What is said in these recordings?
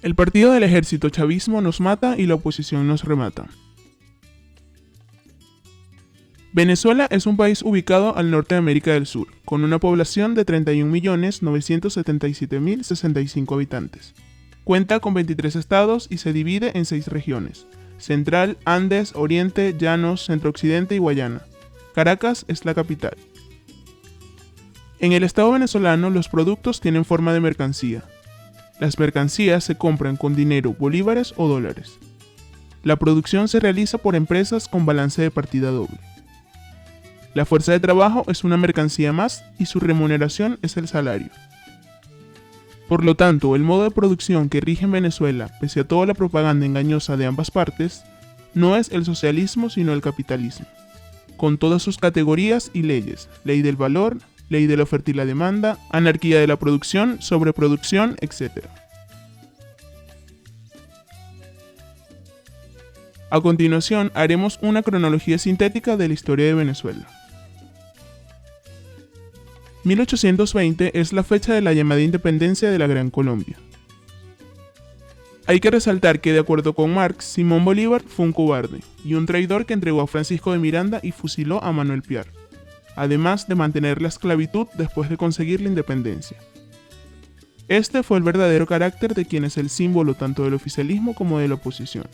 El partido del ejército chavismo nos mata y la oposición nos remata. Venezuela es un país ubicado al norte de América del Sur, con una población de 31.977.065 habitantes. Cuenta con 23 estados y se divide en 6 regiones: Central, Andes, Oriente, Llanos, Centro-Occidente y Guayana. Caracas es la capital. En el estado venezolano los productos tienen forma de mercancía. Las mercancías se compran con dinero, bolívares o dólares. La producción se realiza por empresas con balance de partida doble. La fuerza de trabajo es una mercancía más y su remuneración es el salario. Por lo tanto, el modo de producción que rige en Venezuela, pese a toda la propaganda engañosa de ambas partes, no es el socialismo sino el capitalismo, con todas sus categorías y leyes: ley del valor, ley de la oferta y la demanda, anarquía de la producción, sobreproducción, etc. A continuación, haremos una cronología sintética de la historia de Venezuela. 1820 es la fecha de la llamada independencia de la Gran Colombia. Hay que resaltar que, de acuerdo con Marx, Simón Bolívar fue un cobarde y un traidor que entregó a Francisco de Miranda y fusiló a Manuel Piar, además de mantener la esclavitud después de conseguir la independencia. Este fue el verdadero carácter de quien es el símbolo tanto del oficialismo como de la oposición.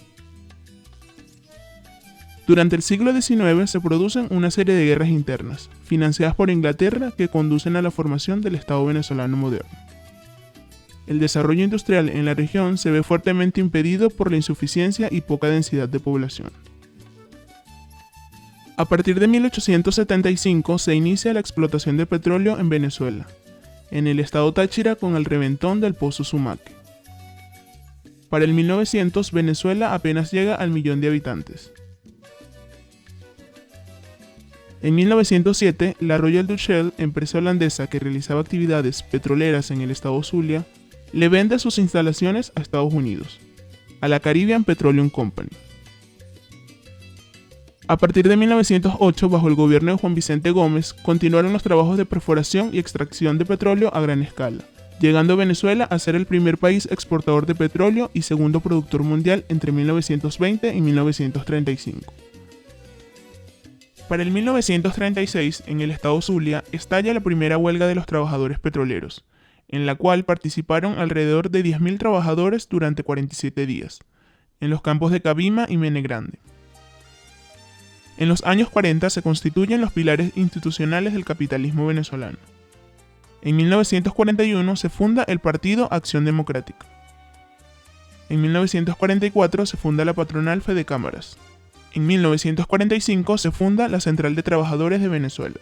Durante el siglo XIX se producen una serie de guerras internas, financiadas por Inglaterra, que conducen a la formación del Estado venezolano moderno. El desarrollo industrial en la región se ve fuertemente impedido por la insuficiencia y poca densidad de población. A partir de 1875 se inicia la explotación de petróleo en Venezuela, en el estado Táchira con el reventón del Pozo Sumaque. Para el 1900 Venezuela apenas llega al 1.000.000 de habitantes. En 1907, la Royal Dutch Shell, empresa holandesa que realizaba actividades petroleras en el estado Zulia, le vende sus instalaciones a Estados Unidos, a la Caribbean Petroleum Company. A partir de 1908, bajo el gobierno de Juan Vicente Gómez, continuaron los trabajos de perforación y extracción de petróleo a gran escala, llegando Venezuela a ser el primer país exportador de petróleo y segundo productor mundial entre 1920 y 1935. Para el 1936, en el estado Zulia, estalla la primera huelga de los trabajadores petroleros, en la cual participaron alrededor de 10.000 trabajadores durante 47 días, en los campos de Cabima y Mene Grande. En los años 40 se constituyen los pilares institucionales del capitalismo venezolano. En 1941 se funda el Partido Acción Democrática. En 1944 se funda la patronal Fedecámaras. En 1945 se funda la Central de Trabajadores de Venezuela.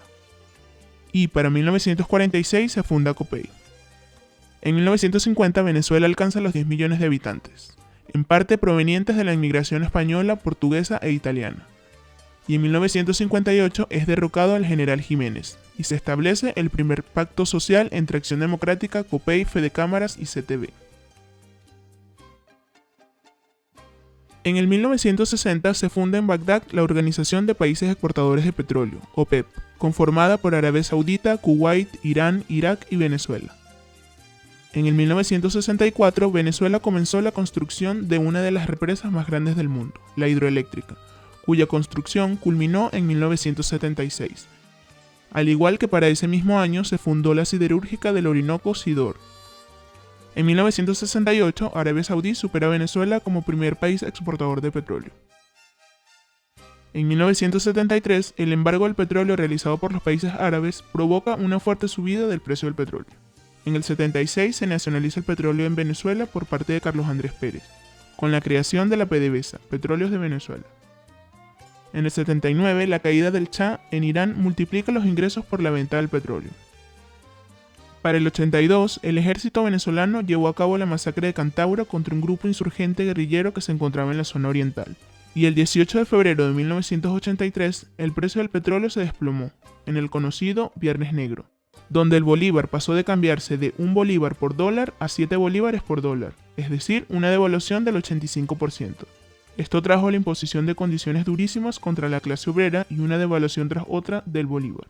Y para 1946 se funda Copey. En 1950 Venezuela alcanza los 10 millones de habitantes, en parte provenientes de la inmigración española, portuguesa e italiana. Y en 1958 es derrocado el general Jiménez, y se establece el primer pacto social entre Acción Democrática, Copey, Fedecámaras y CTV. En el 1960 se funda en Bagdad la Organización de Países Exportadores de Petróleo, OPEP, conformada por Arabia Saudita, Kuwait, Irán, Irak y Venezuela. En el 1964, Venezuela comenzó la construcción de una de las represas más grandes del mundo, la hidroeléctrica, cuya construcción culminó en 1976. Al igual que para ese mismo año se fundó la siderúrgica del Orinoco Sidor. En 1968, Arabia Saudí supera a Venezuela como primer país exportador de petróleo. En 1973, el embargo del petróleo realizado por los países árabes provoca una fuerte subida del precio del petróleo. En el 76 se nacionaliza el petróleo en Venezuela por parte de Carlos Andrés Pérez, con la creación de la PDVSA, Petróleos de Venezuela. En el 79, la caída del Shah en Irán multiplica los ingresos por la venta del petróleo. Para el 82, el ejército venezolano llevó a cabo la masacre de Cantaura contra un grupo insurgente guerrillero que se encontraba en la zona oriental. Y el 18 de febrero de 1983, el precio del petróleo se desplomó, en el conocido Viernes Negro, donde el bolívar pasó de cambiarse de 1 bolívar por dólar a 7 bolívares por dólar, es decir, una devaluación del 85%. Esto trajo la imposición de condiciones durísimas contra la clase obrera y una devaluación tras otra del bolívar.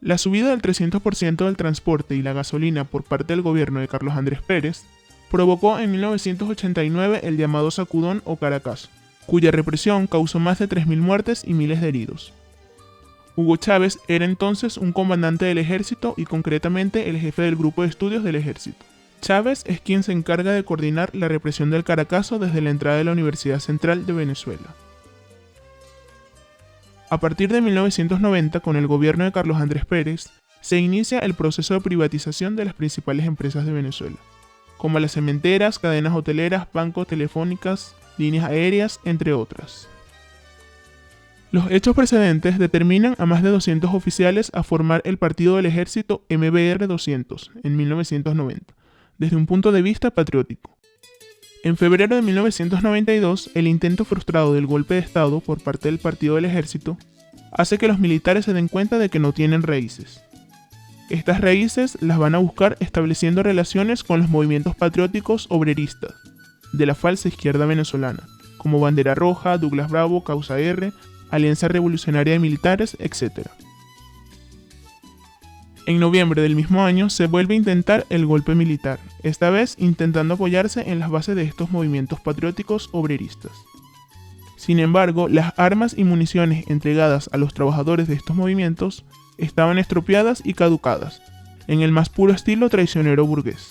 La subida del 300% del transporte y la gasolina por parte del gobierno de Carlos Andrés Pérez provocó en 1989 el llamado sacudón o Caracazo, cuya represión causó más de 3.000 muertes y miles de heridos. Hugo Chávez era entonces un comandante del ejército y concretamente el jefe del grupo de estudios del ejército. Chávez es quien se encarga de coordinar la represión del Caracazo desde la entrada de la Universidad Central de Venezuela. A partir de 1990, con el gobierno de Carlos Andrés Pérez, se inicia el proceso de privatización de las principales empresas de Venezuela, como las cementeras, cadenas hoteleras, bancos, telefónicas, líneas aéreas, entre otras. Los hechos precedentes determinan a más de 200 oficiales a formar el Partido del Ejército MBR 200 en 1990, desde un punto de vista patriótico. En febrero de 1992, el intento frustrado del golpe de Estado por parte del Partido del Ejército hace que los militares se den cuenta de que no tienen raíces. Estas raíces las van a buscar estableciendo relaciones con los movimientos patrióticos obreristas de la falsa izquierda venezolana, como Bandera Roja, Douglas Bravo, Causa R, Alianza Revolucionaria de Militares, etc. En noviembre del mismo año se vuelve a intentar el golpe militar, esta vez intentando apoyarse en las bases de estos movimientos patrióticos obreristas. Sin embargo, las armas y municiones entregadas a los trabajadores de estos movimientos estaban estropeadas y caducadas, en el más puro estilo traicionero burgués.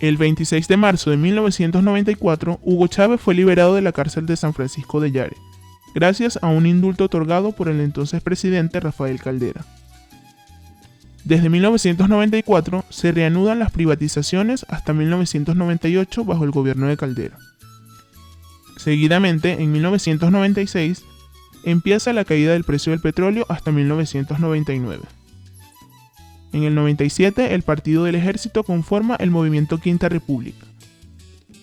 El 26 de marzo de 1994, Hugo Chávez fue liberado de la cárcel de San Francisco de Yare, gracias a un indulto otorgado por el entonces presidente Rafael Caldera. Desde 1994 se reanudan las privatizaciones hasta 1998 bajo el gobierno de Caldera. Seguidamente, en 1996, empieza la caída del precio del petróleo hasta 1999. En el 97, el Partido del Ejército conforma el movimiento Quinta República.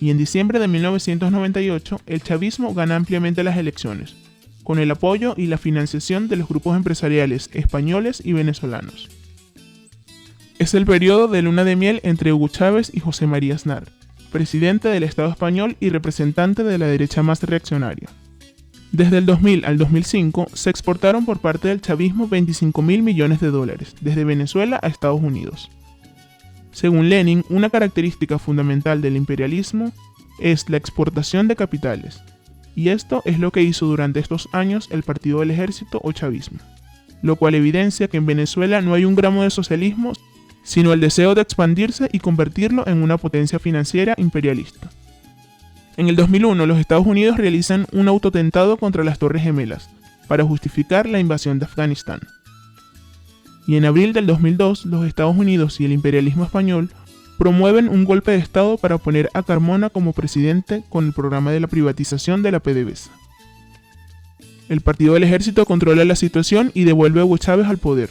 Y en diciembre de 1998, el chavismo gana ampliamente las elecciones, con el apoyo y la financiación de los grupos empresariales españoles y venezolanos. Es el periodo de luna de miel entre Hugo Chávez y José María Aznar, presidente del Estado español y representante de la derecha más reaccionaria. Desde el 2000 al 2005 se exportaron por parte del chavismo 25.000 millones de dólares desde Venezuela a Estados Unidos. Según Lenin, una característica fundamental del imperialismo es la exportación de capitales, y esto es lo que hizo durante estos años el Partido del Ejército o chavismo, lo cual evidencia que en Venezuela no hay un gramo de socialismo, sino el deseo de expandirse y convertirlo en una potencia financiera imperialista. En el 2001, los Estados Unidos realizan un autotentado contra las Torres Gemelas, para justificar la invasión de Afganistán. Y en abril del 2002, los Estados Unidos y el imperialismo español promueven un golpe de Estado para poner a Carmona como presidente con el programa de la privatización de la PDVSA. El Partido del Ejército controla la situación y devuelve a Hugo Chávez al poder.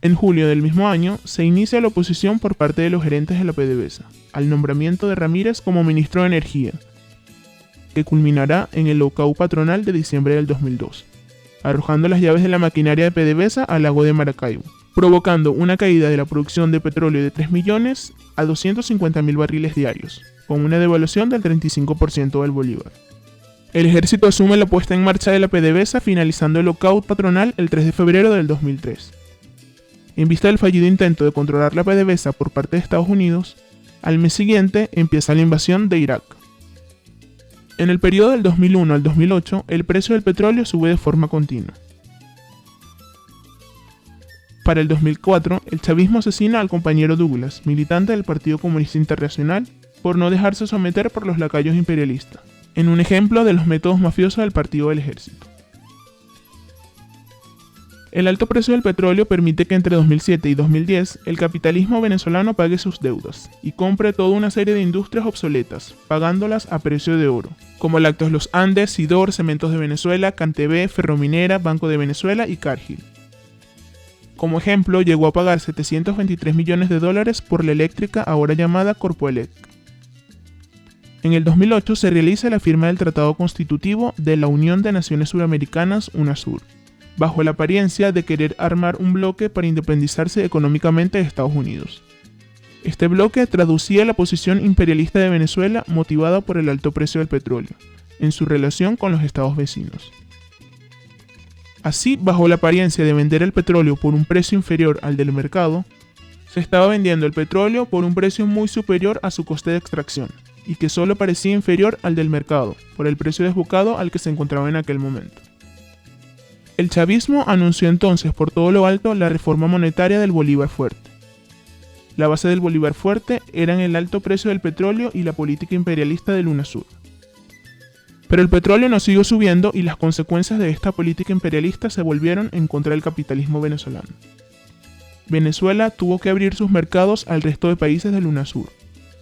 En julio del mismo año, se inicia la oposición por parte de los gerentes de la PDVSA al nombramiento de Ramírez como ministro de Energía, que culminará en el lockout patronal de diciembre del 2002, arrojando las llaves de la maquinaria de PDVSA al lago de Maracaibo, provocando una caída de la producción de petróleo de 3 millones a 250.000 barriles diarios, con una devaluación del 35% del bolívar. El ejército asume la puesta en marcha de la PDVSA finalizando el lockout patronal el 3 de febrero del 2003. En vista del fallido intento de controlar la PDVSA por parte de Estados Unidos, al mes siguiente empieza la invasión de Irak. En el periodo del 2001 al 2008, el precio del petróleo sube de forma continua. Para el 2004, el chavismo asesina al compañero Douglas, militante del Partido Comunista Internacional, por no dejarse someter por los lacayos imperialistas, en un ejemplo de los métodos mafiosos del Partido del Ejército. El alto precio del petróleo permite que entre 2007 y 2010 el capitalismo venezolano pague sus deudas y compre toda una serie de industrias obsoletas, pagándolas a precio de oro, como Lácteos Los Andes, Sidor, Cementos de Venezuela, Cantv, Ferrominera, Banco de Venezuela y Cargill. Como ejemplo, llegó a pagar 723 millones de dólares por la eléctrica ahora llamada Corpoelec. En el 2008 se realiza la firma del Tratado Constitutivo de la Unión de Naciones Suramericanas, UNASUR, bajo la apariencia de querer armar un bloque para independizarse económicamente de Estados Unidos. Este bloque traducía la posición imperialista de Venezuela motivada por el alto precio del petróleo, en su relación con los estados vecinos. Así, bajo la apariencia de vender el petróleo por un precio inferior al del mercado, se estaba vendiendo el petróleo por un precio muy superior a su coste de extracción, y que solo parecía inferior al del mercado, por el precio desbocado al que se encontraba en aquel momento. El chavismo anunció entonces por todo lo alto la reforma monetaria del Bolívar Fuerte. La base del Bolívar Fuerte eran el alto precio del petróleo y la política imperialista del UNASUR. Pero el petróleo no siguió subiendo y las consecuencias de esta política imperialista se volvieron en contra del capitalismo venezolano. Venezuela tuvo que abrir sus mercados al resto de países del UNASUR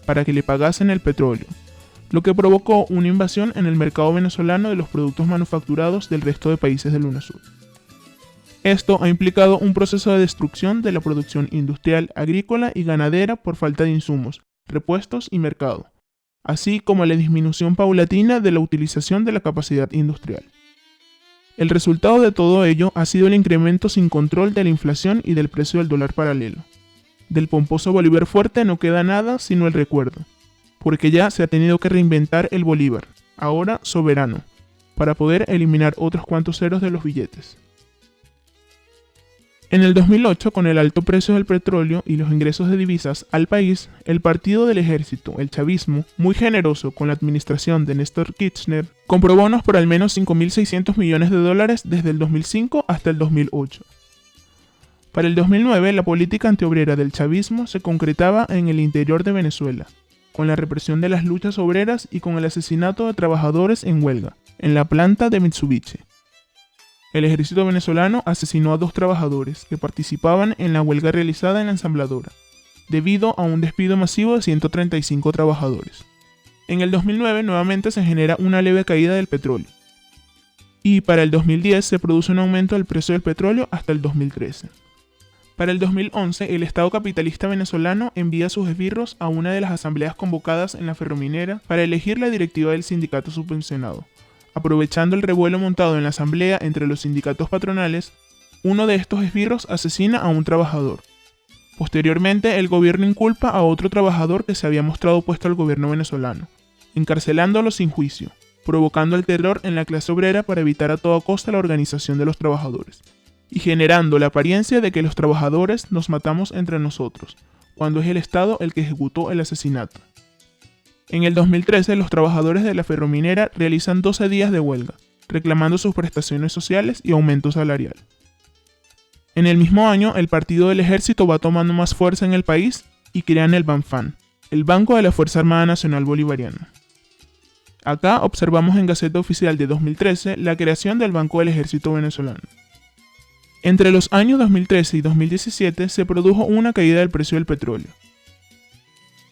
para que le pagasen el petróleo, lo que provocó una invasión en el mercado venezolano de los productos manufacturados del resto de países del UNASUR. Esto ha implicado un proceso de destrucción de la producción industrial, agrícola y ganadera por falta de insumos, repuestos y mercado, así como la disminución paulatina de la utilización de la capacidad industrial. El resultado de todo ello ha sido el incremento sin control de la inflación y del precio del dólar paralelo. Del pomposo Bolívar Fuerte no queda nada sino el recuerdo, porque ya se ha tenido que reinventar el Bolívar, ahora soberano, para poder eliminar otros cuantos ceros de los billetes. En el 2008, con el alto precio del petróleo y los ingresos de divisas al país, el partido del ejército, el chavismo, muy generoso con la administración de Néstor Kirchner, compró bonos por al menos $5.600 millones desde el 2005 hasta el 2008. Para el 2009, la política antiobrera del chavismo se concretaba en el interior de Venezuela, con la represión de las luchas obreras y con el asesinato de trabajadores en huelga, en la planta de Mitsubishi. El ejército venezolano asesinó a 2 trabajadores que participaban en la huelga realizada en la ensambladora, debido a un despido masivo de 135 trabajadores. En el 2009 nuevamente se genera una leve caída del petróleo. Y para el 2010 se produce un aumento del precio del petróleo hasta el 2013. Para el 2011, el Estado capitalista venezolano envía sus esbirros a una de las asambleas convocadas en la Ferrominera para elegir la directiva del sindicato subvencionado. Aprovechando el revuelo montado en la asamblea entre los sindicatos patronales, uno de estos esbirros asesina a un trabajador. Posteriormente, el gobierno inculpa a otro trabajador que se había mostrado opuesto al gobierno venezolano, encarcelándolo sin juicio, provocando el terror en la clase obrera para evitar a toda costa la organización de los trabajadores, y generando la apariencia de que los trabajadores nos matamos entre nosotros, cuando es el Estado el que ejecutó el asesinato. En el 2013, los trabajadores de la Ferrominera realizan 12 días de huelga, reclamando sus prestaciones sociales y aumento salarial. En el mismo año, el Partido del Ejército va tomando más fuerza en el país y crean el BANFAN, el Banco de la Fuerza Armada Nacional Bolivariana. Acá observamos en Gaceta Oficial de 2013 la creación del Banco del Ejército Venezolano. Entre los años 2013 y 2017 se produjo una caída del precio del petróleo.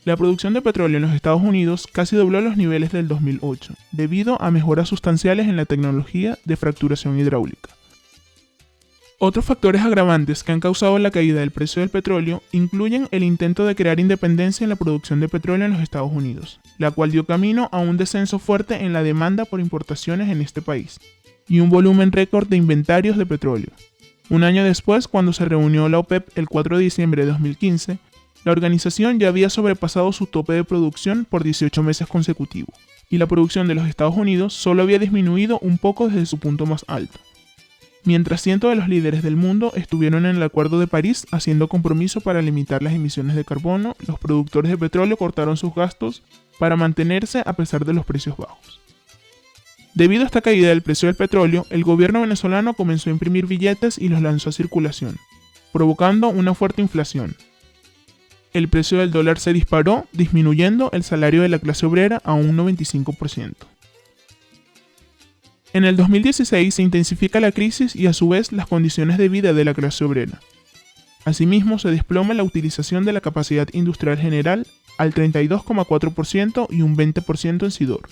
La producción de petróleo en los Estados Unidos casi dobló los niveles del 2008, debido a mejoras sustanciales en la tecnología de fracturación hidráulica. Otros factores agravantes que han causado la caída del precio del petróleo incluyen el intento de crear independencia en la producción de petróleo en los Estados Unidos, la cual dio camino a un descenso fuerte en la demanda por importaciones en este país, y un volumen récord de inventarios de petróleo. Un año después, cuando se reunió la OPEP el 4 de diciembre de 2015, la organización ya había sobrepasado su tope de producción por 18 meses consecutivos, y la producción de los Estados Unidos solo había disminuido un poco desde su punto más alto. Mientras cientos de los líderes del mundo estuvieron en el Acuerdo de París haciendo compromiso para limitar las emisiones de carbono, los productores de petróleo cortaron sus gastos para mantenerse a pesar de los precios bajos. Debido a esta caída del precio del petróleo, el gobierno venezolano comenzó a imprimir billetes y los lanzó a circulación, provocando una fuerte inflación. El precio del dólar se disparó, disminuyendo el salario de la clase obrera a un 95%. En el 2016 se intensifica la crisis y a su vez las condiciones de vida de la clase obrera. Asimismo, se desploma la utilización de la capacidad industrial general al 32,4% y un 20% en Sidor.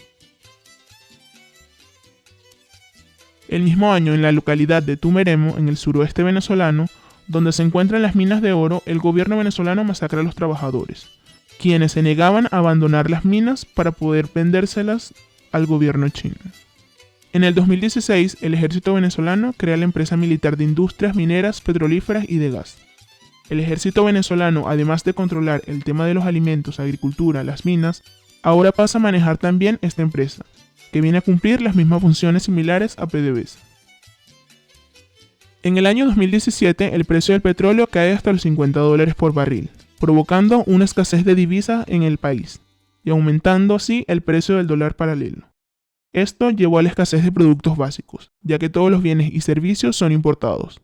El mismo año, en la localidad de Tumeremo, en el suroeste venezolano, donde se encuentran las minas de oro, el gobierno venezolano masacra a los trabajadores, quienes se negaban a abandonar las minas para poder vendérselas al gobierno chino. En el 2016, el ejército venezolano crea la empresa militar de industrias mineras, petrolíferas y de gas. El ejército venezolano, además de controlar el tema de los alimentos, agricultura, las minas, ahora pasa a manejar también esta empresa, que viene a cumplir las mismas funciones similares a PDVSA. En el año 2017, el precio del petróleo cae hasta los $50 por barril, provocando una escasez de divisas en el país y aumentando así el precio del dólar paralelo. Esto llevó a la escasez de productos básicos, ya que todos los bienes y servicios son importados.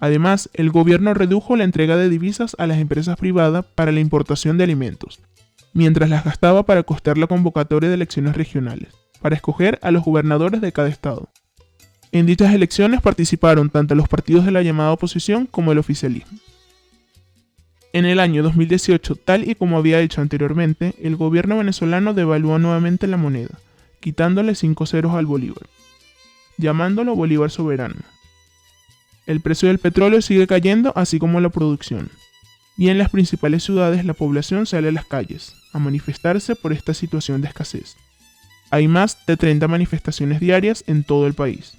Además, el gobierno redujo la entrega de divisas a las empresas privadas para la importación de alimentos, mientras las gastaba para costear la convocatoria de elecciones regionales, para escoger a los gobernadores de cada estado. En dichas elecciones participaron tanto los partidos de la llamada oposición como el oficialismo. En el año 2018, tal y como había hecho anteriormente, el gobierno venezolano devaluó nuevamente la moneda, quitándole 5 ceros al bolívar, llamándolo bolívar soberano. El precio del petróleo sigue cayendo, así como la producción, y en las principales ciudades la población sale a las calles a manifestarse por esta situación de escasez. Hay más de 30 manifestaciones diarias en todo el país.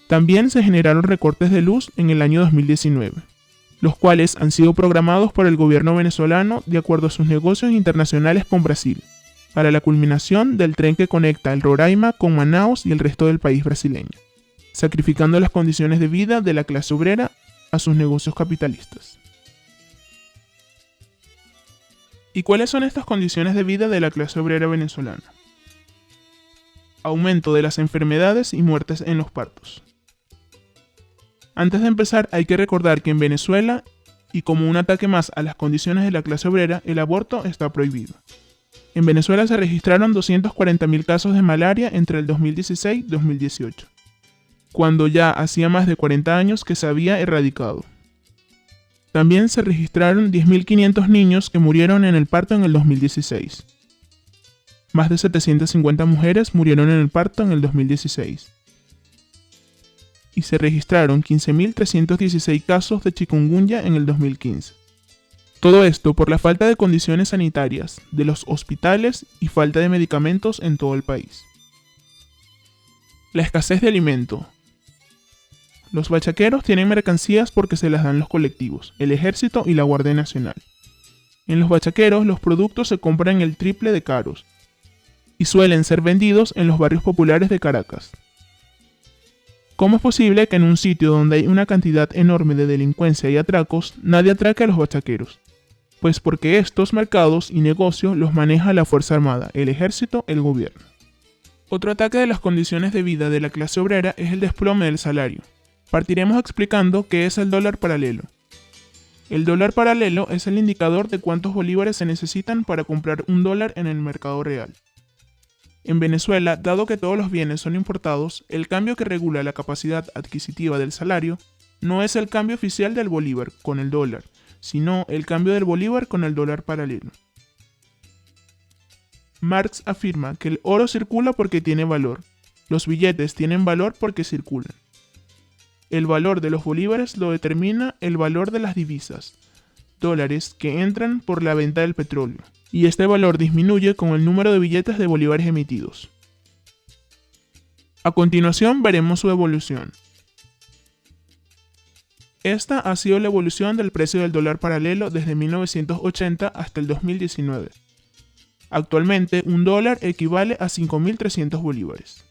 También se generaron recortes de luz en el año 2019, los cuales han sido programados por el gobierno venezolano de acuerdo a sus negocios internacionales con Brasil, para la culminación del tren que conecta el Roraima con Manaus y el resto del país brasileño, sacrificando las condiciones de vida de la clase obrera a sus negocios capitalistas. ¿Y cuáles son estas condiciones de vida de la clase obrera venezolana? Aumento de las enfermedades y muertes en los partos. Antes de empezar, hay que recordar que en Venezuela, y como un ataque más a las condiciones de la clase obrera, el aborto está prohibido. En Venezuela se registraron 240.000 casos de malaria entre el 2016 y 2018, cuando ya hacía más de 40 años que se había erradicado. También se registraron 10.500 niños que murieron en el parto en el 2016. Más de 750 mujeres murieron en el parto en el 2016. Y se registraron 15.316 casos de chikungunya en el 2015. Todo esto por la falta de condiciones sanitarias de los hospitales y falta de medicamentos en todo el país. La escasez de alimento. Los bachaqueros tienen mercancías porque se las dan los colectivos, el ejército y la Guardia Nacional. En los bachaqueros los productos se compran el triple de caros y suelen ser vendidos en los barrios populares de Caracas. ¿Cómo es posible que en un sitio donde hay una cantidad enorme de delincuencia y atracos, nadie atraque a los bachaqueros? Pues porque estos mercados y negocios los maneja la Fuerza Armada, el Ejército, el gobierno. Otro ataque de las condiciones de vida de la clase obrera es el desplome del salario. Partiremos explicando qué es el dólar paralelo. El dólar paralelo es el indicador de cuántos bolívares se necesitan para comprar un dólar en el mercado real. En Venezuela, dado que todos los bienes son importados, el cambio que regula la capacidad adquisitiva del salario no es el cambio oficial del bolívar con el dólar, sino el cambio del bolívar con el dólar paralelo. Marx afirma que el oro circula porque tiene valor, los billetes tienen valor porque circulan. El valor de los bolívares lo determina el valor de las divisas, dólares que entran por la venta del petróleo, y este valor disminuye con el número de billetes de bolívares emitidos. A continuación veremos su evolución. Esta ha sido la evolución del precio del dólar paralelo desde 1980 hasta el 2019. Actualmente, un dólar equivale a 5.300 bolívares.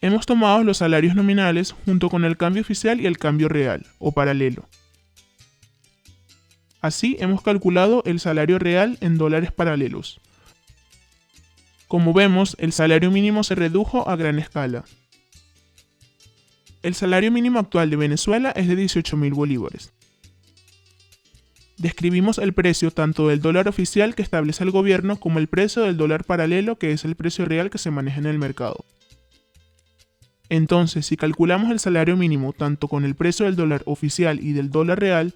Hemos tomado los salarios nominales junto con el cambio oficial y el cambio real, o paralelo. Así hemos calculado el salario real en dólares paralelos. Como vemos, el salario mínimo se redujo a gran escala. El salario mínimo actual de Venezuela es de 18.000 bolívares. Describimos el precio tanto del dólar oficial que establece el gobierno como el precio del dólar paralelo, que es el precio real que se maneja en el mercado. Entonces, si calculamos el salario mínimo tanto con el precio del dólar oficial y del dólar real,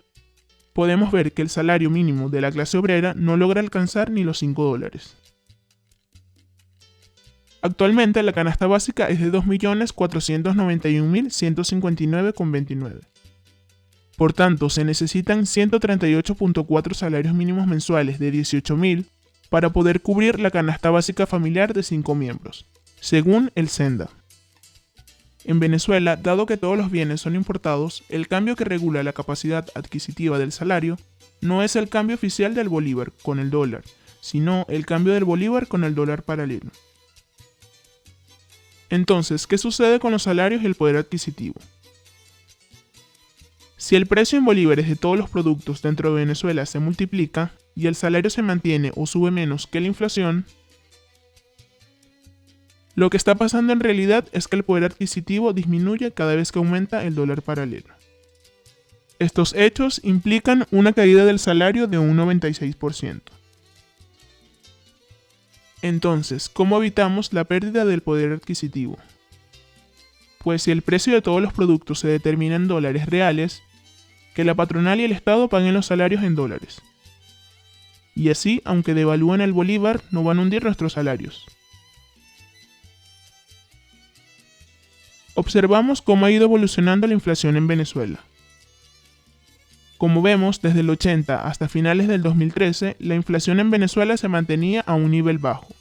podemos ver que el salario mínimo de la clase obrera no logra alcanzar ni los 5 dólares. Actualmente la canasta básica es de 2.491.159,29. Por tanto, se necesitan 138.4 salarios mínimos mensuales de 18.000 para poder cubrir la canasta básica familiar de 5 miembros, según el Senda. En Venezuela, dado que todos los bienes son importados, el cambio que regula la capacidad adquisitiva del salario no es el cambio oficial del bolívar con el dólar, sino el cambio del bolívar con el dólar paralelo. Entonces, ¿qué sucede con los salarios y el poder adquisitivo? Si el precio en bolívares de todos los productos dentro de Venezuela se multiplica y el salario se mantiene o sube menos que la inflación, lo que está pasando en realidad es que el poder adquisitivo disminuye cada vez que aumenta el dólar paralelo. Estos hechos implican una caída del salario de un 96%. Entonces, ¿cómo evitamos la pérdida del poder adquisitivo? Pues si el precio de todos los productos se determina en dólares reales, que la patronal y el Estado paguen los salarios en dólares. Y así, aunque devalúen el bolívar, no van a hundir nuestros salarios. Observamos cómo ha ido evolucionando la inflación en Venezuela. Como vemos, desde el 80 hasta finales del 2013, la inflación en Venezuela se mantenía a un nivel bajo.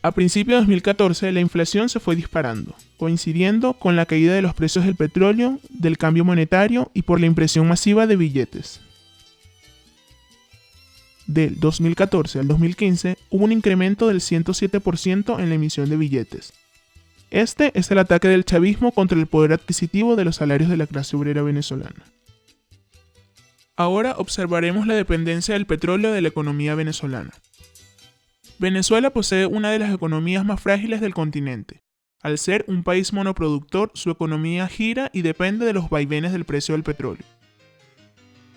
A principios de 2014, la inflación se fue disparando, coincidiendo con la caída de los precios del petróleo, del cambio monetario y por la impresión masiva de billetes. Del 2014 al 2015, hubo un incremento del 107% en la emisión de billetes. Este es el ataque del chavismo contra el poder adquisitivo de los salarios de la clase obrera venezolana. Ahora observaremos la dependencia del petróleo de la economía venezolana. Venezuela posee una de las economías más frágiles del continente. Al ser un país monoproductor, su economía gira y depende de los vaivenes del precio del petróleo.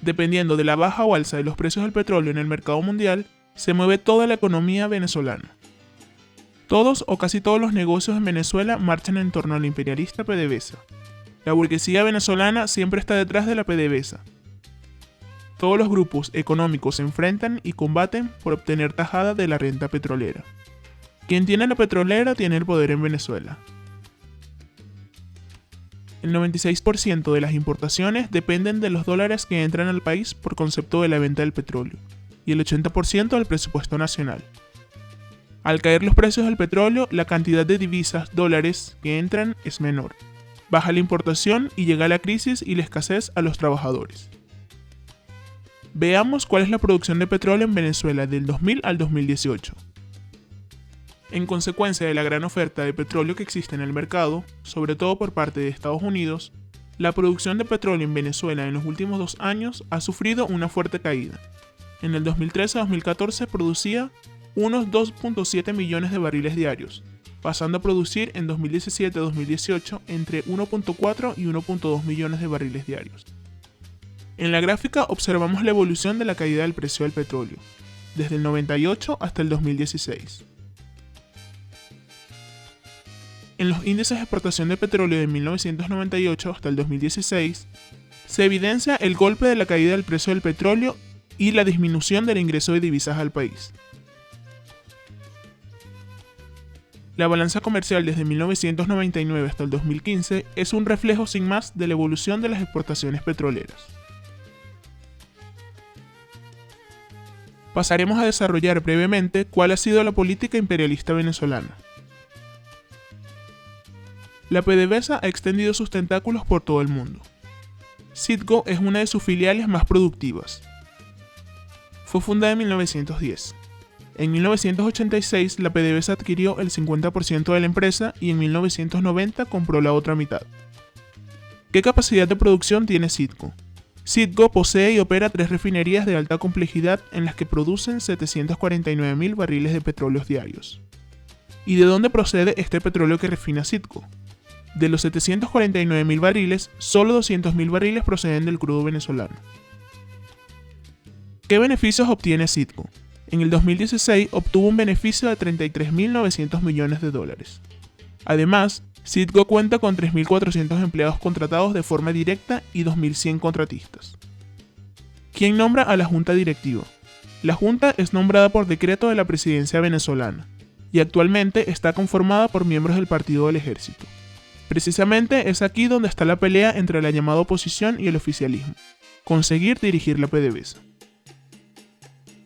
Dependiendo de la baja o alza de los precios del petróleo en el mercado mundial, se mueve toda la economía venezolana. Todos o casi todos los negocios en Venezuela marchan en torno a la imperialista PDVSA. La burguesía venezolana siempre está detrás de la PDVSA. Todos los grupos económicos se enfrentan y combaten por obtener tajada de la renta petrolera. Quien tiene la petrolera tiene el poder en Venezuela. El 96% de las importaciones dependen de los dólares que entran al país por concepto de la venta del petróleo, y el 80% del presupuesto nacional. Al caer los precios del petróleo, la cantidad de divisas, dólares, que entran es menor. Baja la importación y llega la crisis y la escasez a los trabajadores. Veamos cuál es la producción de petróleo en Venezuela del 2000 al 2018. En consecuencia de la gran oferta de petróleo que existe en el mercado, sobre todo por parte de Estados Unidos, la producción de petróleo en Venezuela en los últimos 2 años ha sufrido una fuerte caída. En el 2013-2014 producía unos 2.7 millones de barriles diarios, pasando a producir en 2017-2018 entre 1.4 y 1.2 millones de barriles diarios. En la gráfica observamos la evolución de la caída del precio del petróleo, desde el 98 hasta el 2016. En los índices de exportación de petróleo de 1998 hasta el 2016, se evidencia el golpe de la caída del precio del petróleo y la disminución del ingreso de divisas al país. La balanza comercial desde 1999 hasta el 2015 es un reflejo sin más de la evolución de las exportaciones petroleras. Pasaremos a desarrollar brevemente cuál ha sido la política imperialista venezolana. La PDVSA ha extendido sus tentáculos por todo el mundo. Citgo es una de sus filiales más productivas. Fue fundada en 1910. En 1986 la PDVSA adquirió el 50% de la empresa y en 1990 compró la otra mitad. ¿Qué capacidad de producción tiene Citgo? Citgo posee y opera 3 refinerías de alta complejidad en las que producen 749.000 barriles de petróleo diarios. ¿Y de dónde procede este petróleo que refina Citgo? De los 749.000 barriles, solo 200.000 barriles proceden del crudo venezolano. ¿Qué beneficios obtiene Citgo? En el 2016 obtuvo un beneficio de 33.900 millones de dólares. Además, Citgo cuenta con 3.400 empleados contratados de forma directa y 2.100 contratistas. ¿Quién nombra a la Junta Directiva? La Junta es nombrada por decreto de la presidencia venezolana y actualmente está conformada por miembros del Partido del Ejército. Precisamente es aquí donde está la pelea entre la llamada oposición y el oficialismo: conseguir dirigir la PDVSA.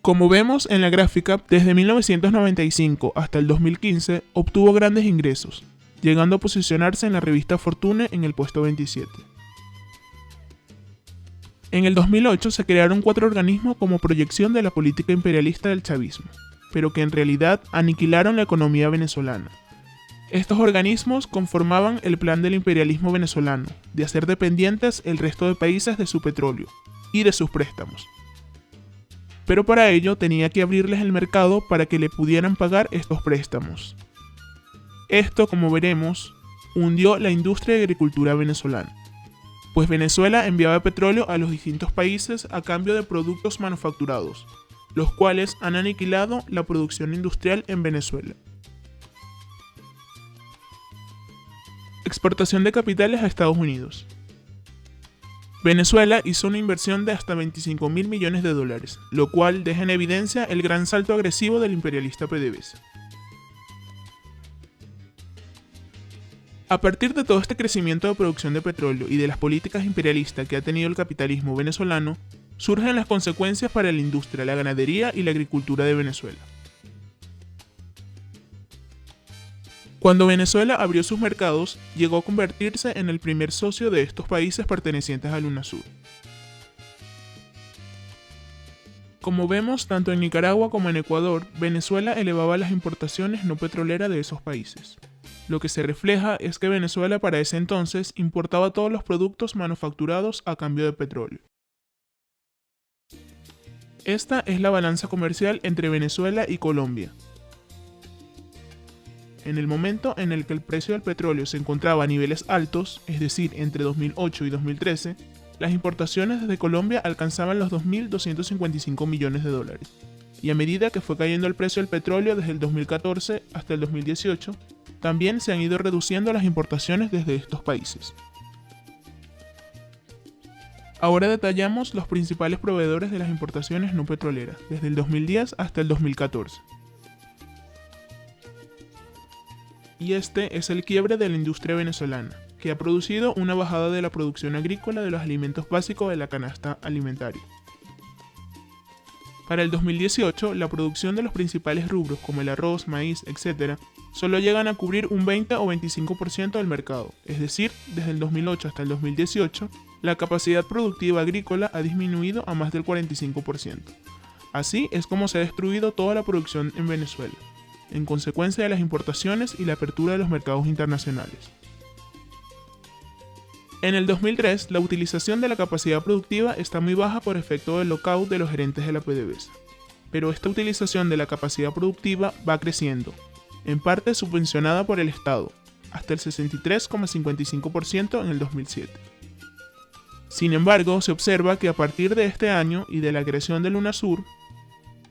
Como vemos en la gráfica, desde 1995 hasta el 2015 obtuvo grandes ingresos, llegando a posicionarse en la revista Fortune en el puesto 27. En el 2008 se crearon 4 organismos como proyección de la política imperialista del chavismo, pero que en realidad aniquilaron la economía venezolana. Estos organismos conformaban el plan del imperialismo venezolano, de hacer dependientes el resto de países de su petróleo y de sus préstamos. Pero para ello tenía que abrirles el mercado para que le pudieran pagar estos préstamos. Esto, como veremos, hundió la industria de agricultura venezolana, pues Venezuela enviaba petróleo a los distintos países a cambio de productos manufacturados, los cuales han aniquilado la producción industrial en Venezuela. Exportación de capitales a Estados Unidos. Venezuela hizo una inversión de hasta $25.000 millones, lo cual deja en evidencia el gran salto agresivo del imperialista PDVSA. A partir de todo este crecimiento de producción de petróleo y de las políticas imperialistas que ha tenido el capitalismo venezolano, surgen las consecuencias para la industria, la ganadería y la agricultura de Venezuela. Cuando Venezuela abrió sus mercados, llegó a convertirse en el primer socio de estos países pertenecientes al UNASUR. Como vemos, tanto en Nicaragua como en Ecuador, Venezuela elevaba las importaciones no petroleras de esos países. Lo que se refleja es que Venezuela para ese entonces importaba todos los productos manufacturados a cambio de petróleo. Esta es la balanza comercial entre Venezuela y Colombia. En el momento en el que el precio del petróleo se encontraba a niveles altos, es decir, entre 2008 y 2013, las importaciones desde Colombia alcanzaban los $2.255 millones, y a medida que fue cayendo el precio del petróleo desde el 2014 hasta el 2018, también se han ido reduciendo las importaciones desde estos países. Ahora detallamos los principales proveedores de las importaciones no petroleras, desde el 2010 hasta el 2014. Y este es el quiebre de la industria venezolana, que ha producido una bajada de la producción agrícola de los alimentos básicos de la canasta alimentaria. Para el 2018, la producción de los principales rubros como el arroz, maíz, etc., solo llegan a cubrir un 20 o 25% del mercado, es decir, desde el 2008 hasta el 2018, la capacidad productiva agrícola ha disminuido a más del 45%. Así es como se ha destruido toda la producción en Venezuela, en consecuencia de las importaciones y la apertura de los mercados internacionales. En el 2003, la utilización de la capacidad productiva está muy baja por efecto del lockout de los gerentes de la PDVSA, pero esta utilización de la capacidad productiva va creciendo, en parte subvencionada por el Estado, hasta el 63,55% en el 2007. Sin embargo, se observa que a partir de este año y de la creación del UNASUR,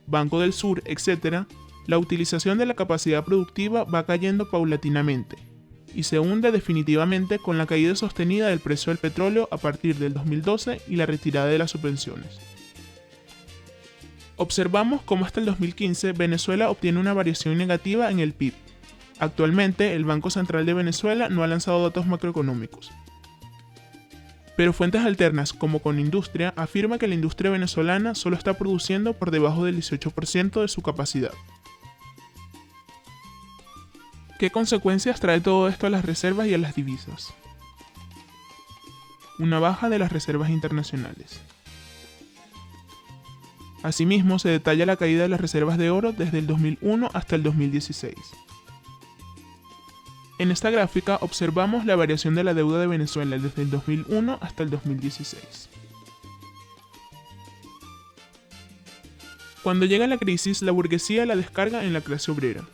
Banco del Sur, etc., la utilización de la capacidad productiva va cayendo paulatinamente y se hunde definitivamente con la caída sostenida del precio del petróleo a partir del 2012 y la retirada de las subvenciones. Observamos cómo hasta el 2015 Venezuela obtiene una variación negativa en el PIB. Actualmente, el Banco Central de Venezuela no ha lanzado datos macroeconómicos. Pero fuentes alternas, como Conindustria, afirma que la industria venezolana solo está produciendo por debajo del 18% de su capacidad. ¿Qué consecuencias trae todo esto a las reservas y a las divisas? Una baja de las reservas internacionales. Asimismo, se detalla la caída de las reservas de oro desde el 2001 hasta el 2016. En esta gráfica observamos la variación de la deuda de Venezuela desde el 2001 hasta el 2016. Cuando llega la crisis, la burguesía la descarga en la clase obrera.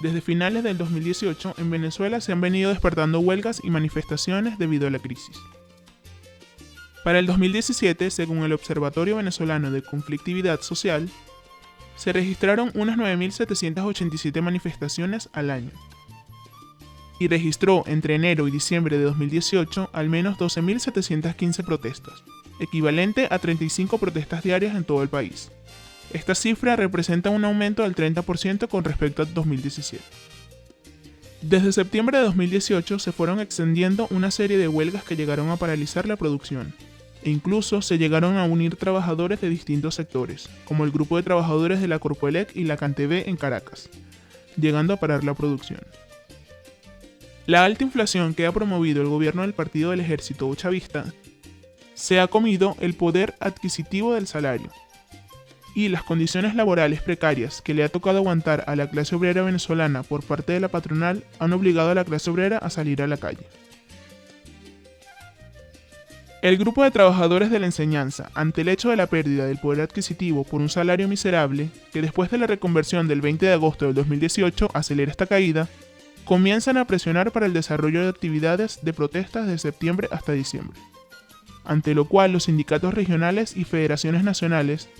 Desde finales del 2018, en Venezuela se han venido despertando huelgas y manifestaciones debido a la crisis. Para el 2017, según el Observatorio Venezolano de Conflictividad Social, se registraron unas 9.787 manifestaciones al año, y registró entre enero y diciembre de 2018 al menos 12.715 protestas, equivalente a 35 protestas diarias en todo el país. Esta cifra representa un aumento del 30% con respecto a 2017. Desde septiembre de 2018 se fueron extendiendo una serie de huelgas que llegaron a paralizar la producción, e incluso se llegaron a unir trabajadores de distintos sectores, como el grupo de trabajadores de la Corpoelec y la CanTV en Caracas, llegando a parar la producción. La alta inflación que ha promovido el gobierno del Partido del Ejército o chavista se ha comido el poder adquisitivo del salario. y las condiciones laborales precarias que le ha tocado aguantar a la clase obrera venezolana por parte de la patronal han obligado a la clase obrera a salir a la calle. El grupo de trabajadores de la enseñanza, ante el hecho de la pérdida del poder adquisitivo por un salario miserable, que después de la reconversión del 20 de agosto del 2018 acelera esta caída, comienzan a presionar para el desarrollo de actividades de protestas de septiembre hasta diciembre, ante lo cual los sindicatos regionales y federaciones nacionales,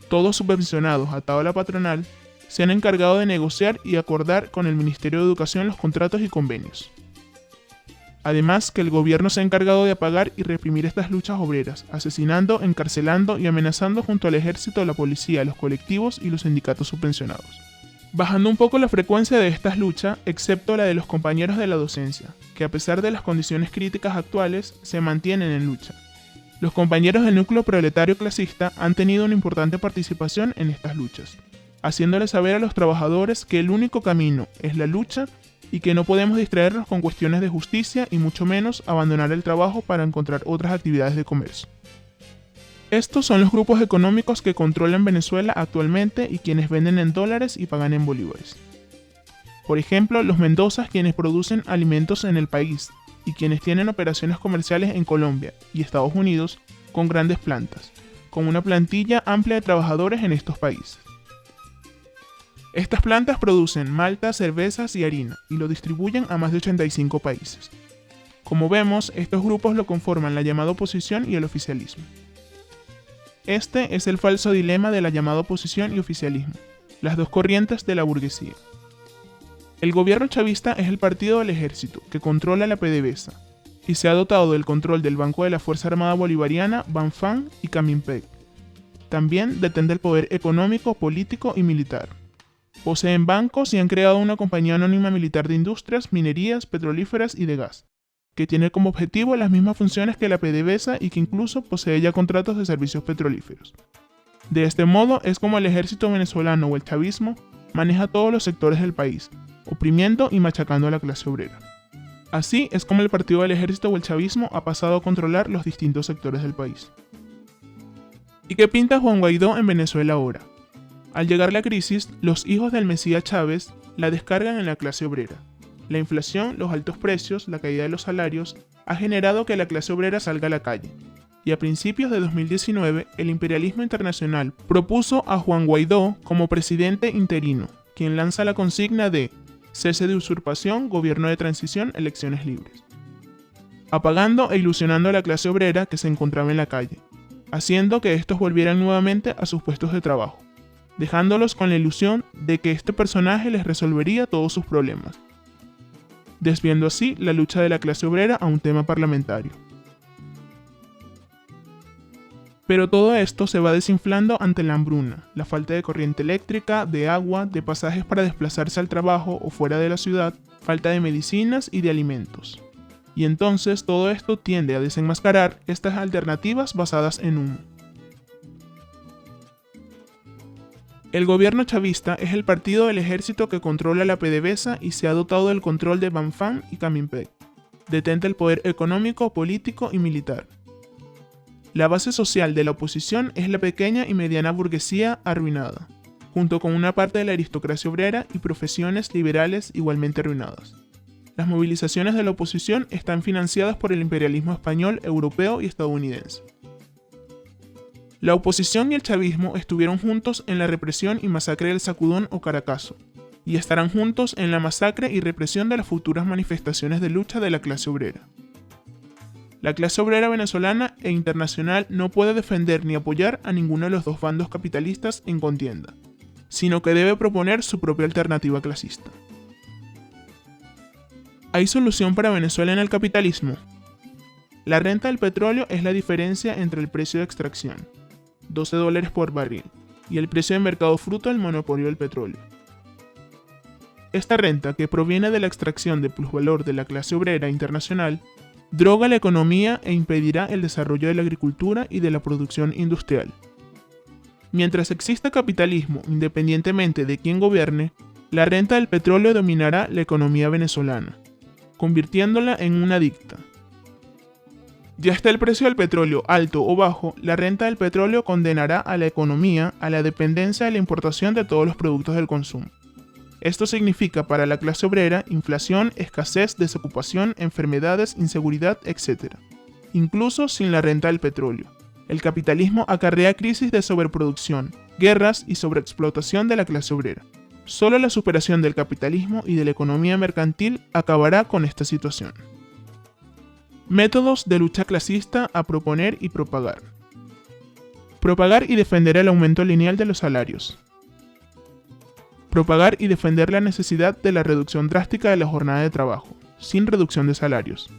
todos subvencionados atado a la patronal, se han encargado de negociar y acordar con el Ministerio de Educación los contratos y convenios. Además que el gobierno se ha encargado de apagar y reprimir estas luchas obreras, asesinando, encarcelando y amenazando junto al ejército, la policía, los colectivos y los sindicatos subvencionados. Bajando un poco la frecuencia de estas luchas, excepto la de los compañeros de la docencia, que a pesar de las condiciones críticas actuales, se mantienen en lucha. Los compañeros del núcleo proletario clasista han tenido una importante participación en estas luchas, haciéndoles saber a los trabajadores que el único camino es la lucha y que no podemos distraernos con cuestiones de justicia y mucho menos abandonar el trabajo para encontrar otras actividades de comercio. Estos son los grupos económicos que controlan Venezuela actualmente y quienes venden en dólares y pagan en bolívares. Por ejemplo, los Mendozas, quienes producen alimentos en el país y quienes tienen operaciones comerciales en Colombia y Estados Unidos con grandes plantas, con una plantilla amplia de trabajadores en estos países. Estas plantas producen maltas, cervezas y harina y lo distribuyen a más de 85 países. Como vemos, estos grupos lo conforman la llamada oposición y el oficialismo. Este es el falso dilema de la llamada oposición y oficialismo, las dos corrientes de la burguesía. El gobierno chavista es el partido del ejército que controla la PDVSA y se ha dotado del control del Banco de la Fuerza Armada Bolivariana, Banfan y Caminpec. También detenta el poder económico, político y militar. Poseen bancos y han creado una compañía anónima militar de industrias, minerías, petrolíferas y de gas, que tiene como objetivo las mismas funciones que la PDVSA y que incluso posee ya contratos de servicios petrolíferos. De este modo es como el ejército venezolano o el chavismo maneja todos los sectores del país, oprimiendo y machacando a la clase obrera. Así es como el partido del ejército o el chavismo ha pasado a controlar los distintos sectores del país. ¿Y qué pinta Juan Guaidó en Venezuela ahora? Al llegar la crisis, los hijos del Mesías Chávez la descargan en la clase obrera. La inflación, los altos precios, la caída de los salarios, ha generado que la clase obrera salga a la calle. Y a principios de 2019, el imperialismo internacional propuso a Juan Guaidó como presidente interino, quien lanza la consigna de cese de usurpación, gobierno de transición, elecciones libres, apagando e ilusionando a la clase obrera que se encontraba en la calle, haciendo que estos volvieran nuevamente a sus puestos de trabajo, dejándolos con la ilusión de que este personaje les resolvería todos sus problemas, desviando así la lucha de la clase obrera a un tema parlamentario. Pero todo esto se va desinflando ante la hambruna, la falta de corriente eléctrica, de agua, de pasajes para desplazarse al trabajo o fuera de la ciudad, falta de medicinas y de alimentos. Y entonces todo esto tiende a desenmascarar estas alternativas basadas en humo. El gobierno chavista es el partido del ejército que controla la PDVSA y se ha dotado del control de Banfan y Caminpec. Detenta el poder económico, político y militar. La base social de la oposición es la pequeña y mediana burguesía arruinada, junto con una parte de la aristocracia obrera y profesiones liberales igualmente arruinadas. Las movilizaciones de la oposición están financiadas por el imperialismo español, europeo y estadounidense. La oposición y el chavismo estuvieron juntos en la represión y masacre del Sacudón o Caracazo, y estarán juntos en la masacre y represión de las futuras manifestaciones de lucha de la clase obrera. La clase obrera venezolana e internacional no puede defender ni apoyar a ninguno de los dos bandos capitalistas en contienda, sino que debe proponer su propia alternativa clasista. ¿Hay solución para Venezuela en el capitalismo? La renta del petróleo es la diferencia entre el precio de extracción, $12 por barril, y el precio de mercado fruto del monopolio del petróleo. Esta renta, que proviene de la extracción de plusvalor de la clase obrera internacional, droga la economía e impedirá el desarrollo de la agricultura y de la producción industrial. Mientras exista capitalismo, independientemente de quién gobierne, la renta del petróleo dominará la economía venezolana, convirtiéndola en una adicta. Ya esté el precio del petróleo alto o bajo, la renta del petróleo condenará a la economía a la dependencia de la importación de todos los productos del consumo. Esto significa para la clase obrera inflación, escasez, desocupación, enfermedades, inseguridad, etc. Incluso sin la renta del petróleo. El capitalismo acarrea crisis de sobreproducción, guerras y sobreexplotación de la clase obrera. Solo la superación del capitalismo y de la economía mercantil acabará con esta situación. Métodos de lucha clasista a proponer y propagar. Propagar y defender el aumento lineal de los salarios. Propagar y defender la necesidad de la reducción drástica de la jornada de trabajo, sin reducción de salarios.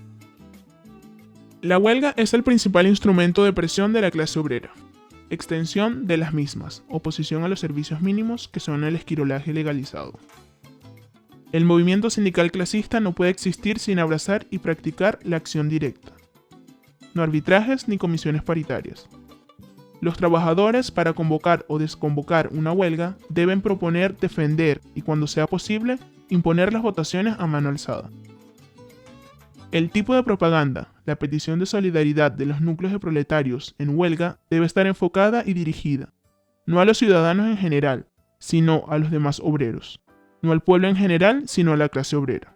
La huelga es el principal instrumento de presión de la clase obrera. Extensión de las mismas, oposición a los servicios mínimos que son el esquirolaje legalizado. El movimiento sindical clasista no puede existir sin abrazar y practicar la acción directa. No arbitrajes ni comisiones paritarias. Los trabajadores, para convocar o desconvocar una huelga, deben proponer, defender y, cuando sea posible, imponer las votaciones a mano alzada. El tipo de propaganda, la petición de solidaridad de los núcleos de proletarios en huelga, debe estar enfocada y dirigida, no a los ciudadanos en general, sino a los demás obreros. No al pueblo en general, sino a la clase obrera.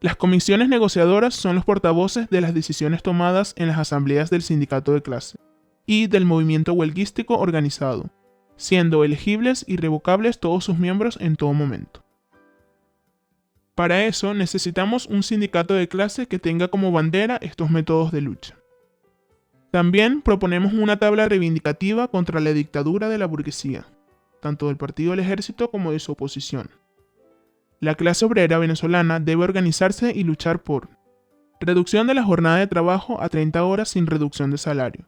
Las comisiones negociadoras son los portavoces de las decisiones tomadas en las asambleas del sindicato de clase y del movimiento huelguístico organizado, siendo elegibles y revocables todos sus miembros en todo momento. Para eso necesitamos un sindicato de clase que tenga como bandera estos métodos de lucha. También proponemos una tabla reivindicativa contra la dictadura de la burguesía, tanto del partido del ejército como de su oposición. La clase obrera venezolana debe organizarse y luchar por reducción de la jornada de trabajo a 30 horas sin reducción de salario.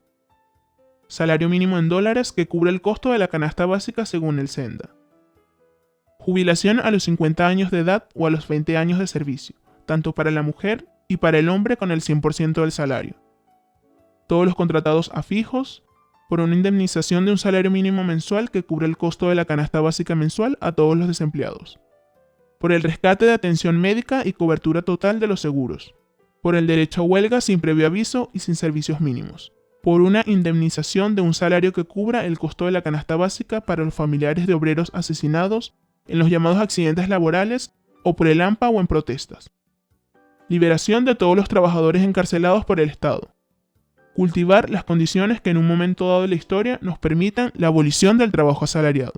Salario mínimo en dólares que cubra el costo de la canasta básica según el SENDA. Jubilación a los 50 años de edad o a los 20 años de servicio, tanto para la mujer y para el hombre con el 100% del salario. Todos los contratados a fijos, por una indemnización de un salario mínimo mensual que cubra el costo de la canasta básica mensual a todos los desempleados. Por el rescate de atención médica y cobertura total de los seguros. Por el derecho a huelga sin previo aviso y sin servicios mínimos. Por una indemnización de un salario que cubra el costo de la canasta básica para los familiares de obreros asesinados en los llamados accidentes laborales o por el AMPA o en protestas. Liberación de todos los trabajadores encarcelados por el Estado. Cultivar las condiciones que en un momento dado de la historia nos permitan la abolición del trabajo asalariado.